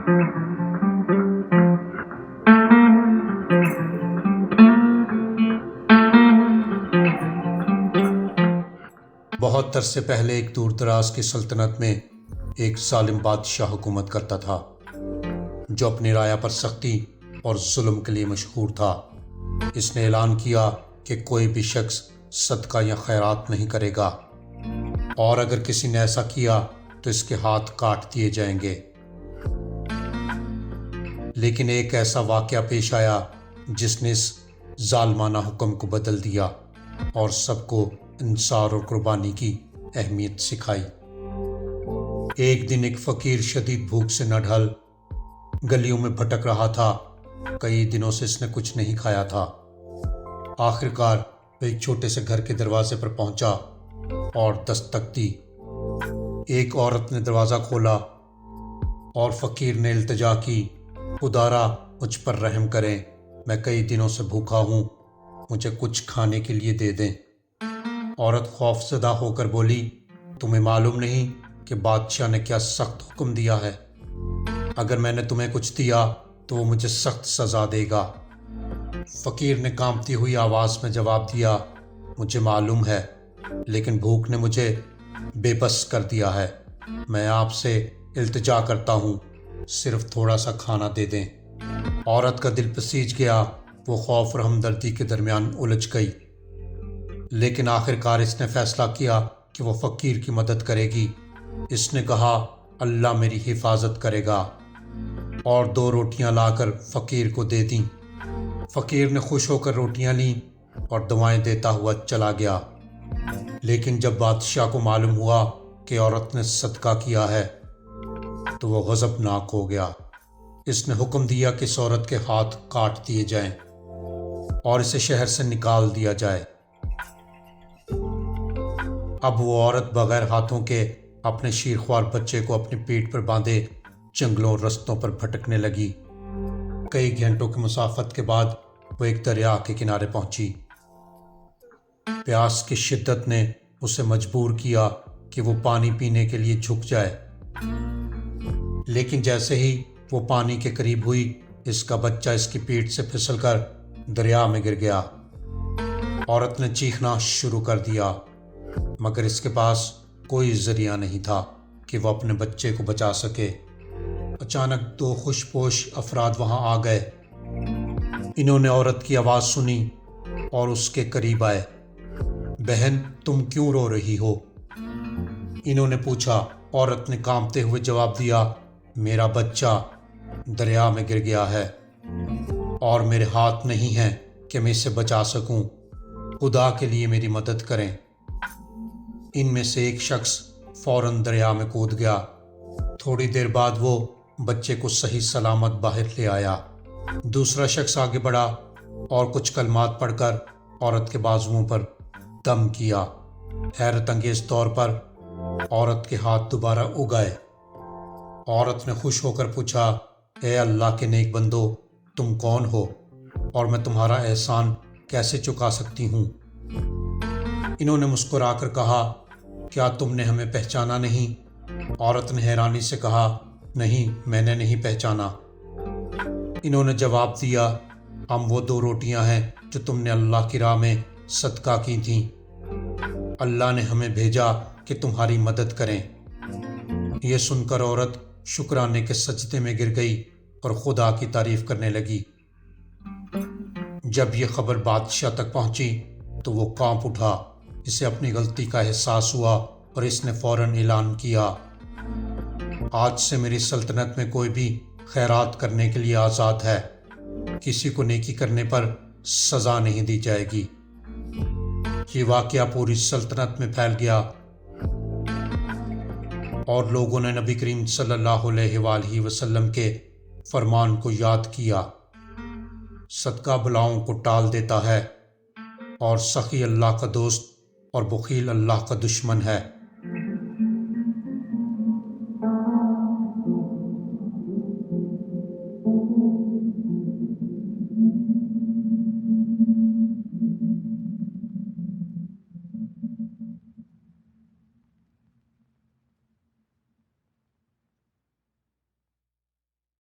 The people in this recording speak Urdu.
بہت عرصے پہلے ایک دور دراز کی سلطنت میں ایک ظالم بادشاہ حکومت کرتا تھا جو اپنی رعایا پر سختی اور ظلم کے لیے مشہور تھا۔ اس نے اعلان کیا کہ کوئی بھی شخص صدقہ یا خیرات نہیں کرے گا، اور اگر کسی نے ایسا کیا تو اس کے ہاتھ کاٹ دیے جائیں گے۔ لیکن ایک ایسا واقعہ پیش آیا جس نے اس ظالمانہ حکم کو بدل دیا اور سب کو انصار اور قربانی کی اہمیت سکھائی۔ ایک دن ایک فقیر شدید بھوک سے نہ ڈھل گلیوں میں بھٹک رہا تھا۔ کئی دنوں سے اس نے کچھ نہیں کھایا تھا۔ آخرکار وہ ایک چھوٹے سے گھر کے دروازے پر پہنچا اور دستک دی۔ ایک عورت نے دروازہ کھولا اور فقیر نے التجا کی، خدارا مجھ پر رحم کریں، میں کئی دنوں سے بھوکا ہوں، مجھے کچھ کھانے کے لیے دے دیں۔ عورت خوف زدہ ہو کر بولی، تمہیں معلوم نہیں کہ بادشاہ نے کیا سخت حکم دیا ہے؟ اگر میں نے تمہیں کچھ دیا تو وہ مجھے سخت سزا دے گا۔ فقیر نے کانپتی ہوئی آواز میں جواب دیا، مجھے معلوم ہے، لیکن بھوک نے مجھے بے بس کر دیا ہے۔ میں آپ سے التجا کرتا ہوں، صرف تھوڑا سا کھانا دے دیں۔ عورت کا دل پسیج گیا، وہ خوف اور ہمدردی کے درمیان الجھ گئی، لیکن آخرکار اس نے فیصلہ کیا کہ وہ فقیر کی مدد کرے گی۔ اس نے کہا، اللہ میری حفاظت کرے گا، اور 2 روٹیاں لا کر فقیر کو دے دیں۔ فقیر نے خوش ہو کر روٹیاں لیں اور دعائیں دیتا ہوا چلا گیا۔ لیکن جب بادشاہ کو معلوم ہوا کہ عورت نے صدقہ کیا ہے تو وہ غضبناک ہو گیا۔ اس نے حکم دیا کہ اس عورت کے ہاتھ کاٹ دیے جائیں اور اسے شہر سے نکال دیا جائے۔ اب وہ عورت بغیر ہاتھوں کے اپنے شیرخوار بچے کو اپنی پیٹھ پر باندھے جنگلوں اور رستوں پر بھٹکنے لگی۔ کئی گھنٹوں کی مسافت کے بعد وہ ایک دریا کے کنارے پہنچی۔ پیاس کی شدت نے اسے مجبور کیا کہ وہ پانی پینے کے لیے جھک جائے، لیکن جیسے ہی وہ پانی کے قریب ہوئی، اس کا بچہ اس کی پیٹھ سے پھسل کر دریا میں گر گیا۔ عورت نے چیخنا شروع کر دیا، مگر اس کے پاس کوئی ذریعہ نہیں تھا کہ وہ اپنے بچے کو بچا سکے۔ اچانک 2 خوش پوش افراد وہاں آ گئے۔ انہوں نے عورت کی آواز سنی اور اس کے قریب آئے۔ بہن، تم کیوں رو رہی ہو؟ انہوں نے پوچھا۔ عورت نے کانپتے ہوئے جواب دیا، میرا بچہ دریا میں گر گیا ہے اور میرے ہاتھ نہیں ہیں کہ میں اسے بچا سکوں، خدا کے لیے میری مدد کریں۔ ان میں سے ایک شخص فوراً دریا میں کود گیا۔ تھوڑی دیر بعد وہ بچے کو صحیح سلامت باہر لے آیا۔ دوسرا شخص آگے بڑھا اور کچھ کلمات پڑھ کر عورت کے بازوؤں پر دم کیا۔ حیرت انگیز طور پر عورت کے ہاتھ دوبارہ اگ آئے۔ عورت نے خوش ہو کر پوچھا، اے اللہ کے نیک بندو، تم کون ہو اور میں تمہارا احسان کیسے چکا سکتی ہوں؟ انہوں نے مسکرا کر کہا، کیا تم نے ہمیں پہچانا نہیں؟ عورت نے حیرانی سے کہا، نہیں، میں نے نہیں پہچانا۔ انہوں نے جواب دیا، ہم وہ 2 روٹیاں ہیں جو تم نے اللہ کی راہ میں صدقہ کی تھیں۔ اللہ نے ہمیں بھیجا کہ تمہاری مدد کریں۔ یہ سن کر عورت شکرانے کے سجدے میں گر گئی اور خدا کی تعریف کرنے لگی۔ جب یہ خبر بادشاہ تک پہنچی تو وہ کانپ اٹھا۔ اسے اپنی غلطی کا احساس ہوا اور اس نے فوراً اعلان کیا، آج سے میری سلطنت میں کوئی بھی خیرات کرنے کے لیے آزاد ہے، کسی کو نیکی کرنے پر سزا نہیں دی جائے گی۔ یہ واقعہ پوری سلطنت میں پھیل گیا اور لوگوں نے نبی کریم صلی اللہ علیہ وآلہ وسلم کے فرمان کو یاد کیا۔ صدقہ بلاؤں کو ٹال دیتا ہے اور سخی اللہ کا دوست اور بخیل اللہ کا دشمن ہے۔